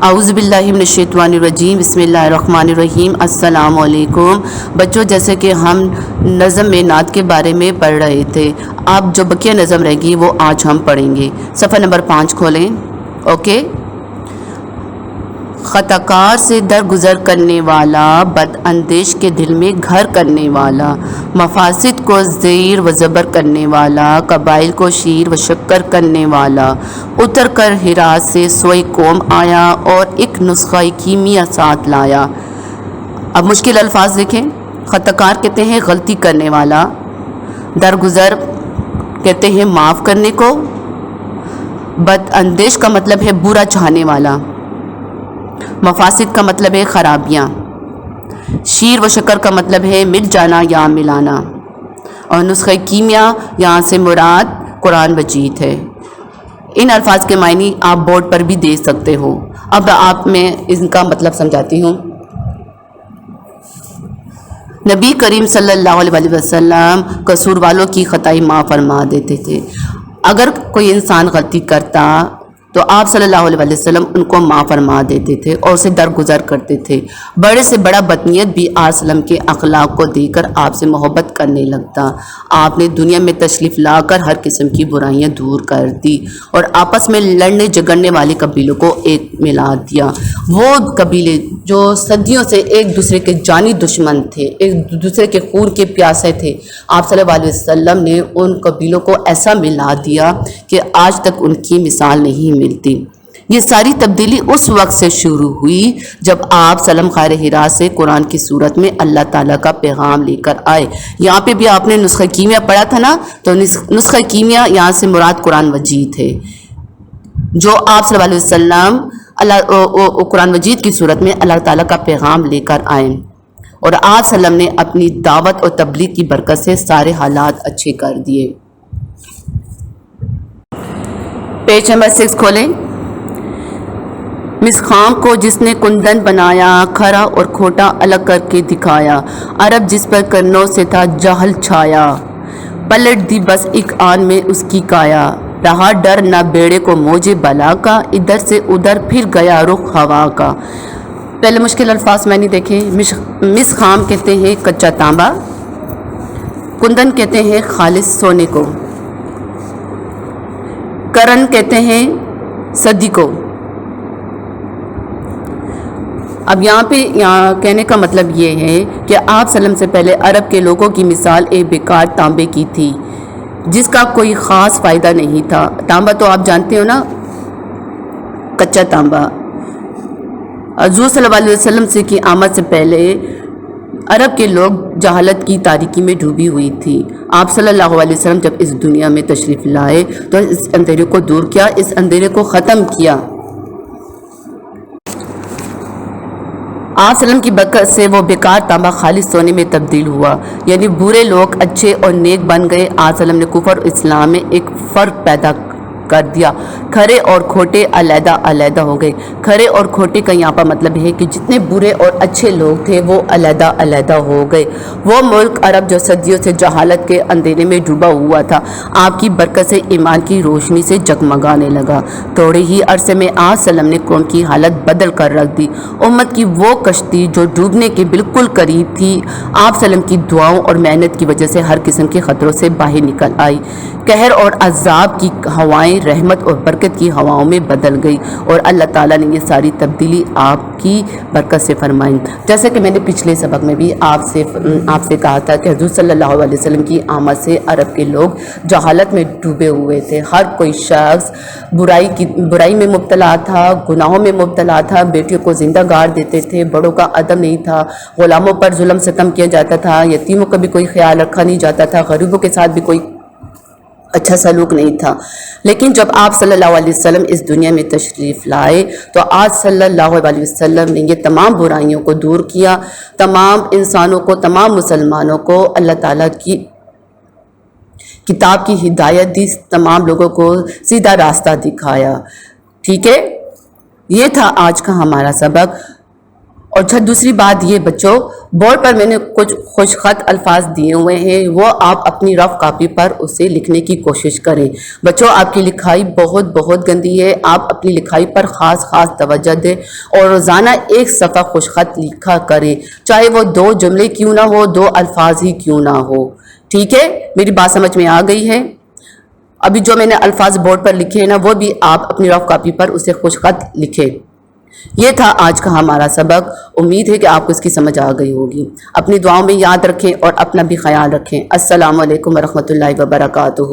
اعوذ باللہ من الشیطان الرجیم، بسم اللہ الرحمن الرحیم۔ السلام علیکم بچوں، جیسے کہ ہم نظم میں نعت کے بارے میں پڑھ رہے تھے، اب جو بقیہ نظم رہے گی وہ آج ہم پڑھیں گے۔ صفحہ نمبر 5 کھولیں۔ اوکے۔ خطاکار سے درگزر کرنے والا، بد اندیش کے دل میں گھر کرنے والا، مفاسد کو زیر و زبر کرنے والا، قبائل کو شیر و شکر کرنے والا، اتر کر ہرات سے سوئے قوم آیا اور ایک نسخہ کیمیا ساتھ لایا۔ اب مشکل الفاظ دیکھیں۔ خطاکار کہتے ہیں غلطی کرنے والا، درگزر کہتے ہیں معاف کرنے کو، بد اندیش کا مطلب ہے برا چاہنے والا، مفاسد کا مطلب ہے خرابیاں، شیر و شکر کا مطلب ہے مل جانا یا ملانا، اور نسخہ کیمیا یہاں سے مراد قرآن مجید ہے۔ ان الفاظ کے معنی آپ بورڈ پر بھی دے سکتے ہو۔ اب آپ میں ان کا مطلب سمجھاتی ہوں۔ نبی کریم صلی اللہ علیہ وسلم قصور والوں کی خطائی معاف فرما دیتے تھے۔ اگر کوئی انسان غلطی کرتا تو آپ صلی اللہ علیہ وسلم ان کو معاف فرما دیتے تھے اور اسے درگزر کرتے تھے۔ بڑے سے بڑا بدنیت بھی آپ وسلم کے اخلاق کو دیکھ کر آپ سے محبت کرنے لگتا۔ آپ نے دنیا میں تشریف لا کر ہر قسم کی برائیاں دور کر دی اور آپس میں لڑنے جھگڑنے والے قبیلوں کو ایک ملا دیا۔ وہ قبیلے جو صدیوں سے ایک دوسرے کے جانی دشمن تھے، ایک دوسرے کے خون کے پیاسے تھے، آپ صلی اللہ علیہ وسلم نے ان قبیلوں کو ایسا ملا دیا کہ آج تک ان کی مثال نہیں ملتی۔ یہ ساری تبدیلی اس وقت سے شروع ہوئی جب آپ سلم خیر ہرا سے قرآن کی صورت میں اللہ تعالیٰ کا پیغام لے کر آئے۔ یہاں پہ بھی آپ نے نسخہ کیمیا پڑھا تھا نا، تو نسخہ کیمیا یہاں سے مراد قرآن مجید ہے، جو آپ صلی اللہ علیہ وسلم قرآن مجید کی صورت میں اللہ تعالیٰ کا پیغام لے کر آئے، اور آپ صلی اللہ علیہ وسلم نے اپنی دعوت اور تبلیغ کی برکت سے سارے حالات اچھے کر دیے۔ پیج نمبر 6 کھولیں۔ مسخام کو جس نے کندن بنایا، کھرا اور کھوٹا الگ کر کے دکھایا، عرب جس پر کرنوں سے تھا جہل چھایا، پلٹ دی بس ایک آن میں اس کی کایا، رہا ڈر نہ بیڑے کو موجے بلا کا، ادھر سے ادھر پھر گیا رخ ہوا کا۔ پہلے مشکل الفاظ میں نے دیکھے۔ مسخام کہتے ہیں کچا تانبا، کندن کہتے ہیں خالص سونے کو، کرن کہتے ہیں صدی کو۔ اب یہاں کہنے کا مطلب یہ ہے کہ آپ صلی اللہ علیہ وسلم سے پہلے عرب کے لوگوں کی مثال ایک بیکار تانبے کی تھی جس کا کوئی خاص فائدہ نہیں تھا۔ تانبا تو آپ جانتے ہو نا، کچا تانبا۔ حضور صلی اللہ علیہ وسلم سے کی آمد سے پہلے عرب کے لوگ جہالت کی تاریکی میں ڈوبی ہوئی تھی۔ آپ صلی اللہ علیہ وسلم جب اس دنیا میں تشریف لائے تو اس اندھیرے کو دور کیا، اس اندھیرے کو ختم کیا۔ آپ صلی اللہ علیہ وسلم کی برکت سے وہ بیکار تانبا خالص سونے میں تبدیل ہوا، یعنی برے لوگ اچھے اور نیک بن گئے۔ آپ صلی اللہ علیہ وسلم نے کفر اور اسلام میں ایک فرق پیدا کر دیا، کھرے اور کھوٹے علیحدہ علیحدہ ہو گئے۔ کھرے اور کھوٹے کا یہاں پر مطلب ہے کہ جتنے برے اور اچھے لوگ تھے وہ علیحدہ علیحدہ ہو گئے۔ وہ ملک عرب جو صدیوں سے جہالت کے اندھیرے میں ڈوبا ہوا تھا، آپ کی برکت سے ایمان کی روشنی سے جگمگانے لگا۔ تھوڑے ہی عرصے میں آپ صلی اللہ علیہ وسلم نے قوم کی حالت بدل کر رکھ دی۔ امت کی وہ کشتی جو ڈوبنے کے بالکل قریب تھی، آپ صلی اللہ علیہ وسلم کی دعاؤں اور محنت کی وجہ سے ہر قسم کے خطروں سے باہر نکل آئی۔ قہر اور عذاب کی ہوائیں رحمت اور برکت کی ہواؤں میں بدل گئی، اور اللہ تعالیٰ نے یہ ساری تبدیلی آپ کی برکت سے فرمائی۔ جیسے کہ میں نے پچھلے سبق میں بھی آپ سے کہا تھا کہ حضور صلی اللہ علیہ وسلم کی آمد سے عرب کے لوگ جہالت میں ڈوبے ہوئے تھے۔ ہر کوئی شخص برائی میں مبتلا تھا، گناہوں میں مبتلا تھا، بیٹیوں کو زندہ گاڑ دیتے تھے، بڑوں کا ادب نہیں تھا، غلاموں پر ظلم ستم کیا جاتا تھا، یتیموں کا بھی کوئی خیال رکھا نہیں جاتا تھا، غریبوں کے ساتھ بھی کوئی اچھا سلوک نہیں تھا۔ لیکن جب آپ صلی اللہ علیہ وسلم اس دنیا میں تشریف لائے تو آج صلی اللہ علیہ وسلم نے یہ تمام برائیوں کو دور کیا، تمام انسانوں کو، تمام مسلمانوں کو اللہ تعالیٰ کی کتاب کی ہدایت دی، تمام لوگوں کو سیدھا راستہ دکھایا۔ ٹھیک ہے، یہ تھا آج کا ہمارا سبق، اور اچھا دوسری بات یہ بچوں، بورڈ پر میں نے کچھ خوش خط الفاظ دیے ہوئے ہیں، وہ آپ اپنی رف کاپی پر اسے لکھنے کی کوشش کریں۔ بچوں آپ کی لکھائی بہت گندی ہے، آپ اپنی لکھائی پر خاص توجہ دیں اور روزانہ ایک صفحہ خوش خط لکھا کریں، چاہے وہ 2 جملے کیوں نہ ہو، 2 الفاظ ہی کیوں نہ ہو۔ ٹھیک ہے، میری بات سمجھ میں آ گئی ہے؟ ابھی جو میں نے الفاظ بورڈ پر لکھے ہیں نا، وہ بھی آپ اپنی رف کاپی پر اسے خوش خط لکھیں۔ یہ تھا آج کا ہمارا سبق، امید ہے کہ آپ کو اس کی سمجھ آ گئی ہوگی۔ اپنی دعاؤں میں یاد رکھیں اور اپنا بھی خیال رکھیں۔ السلام علیکم ورحمۃ اللہ وبرکاتہ۔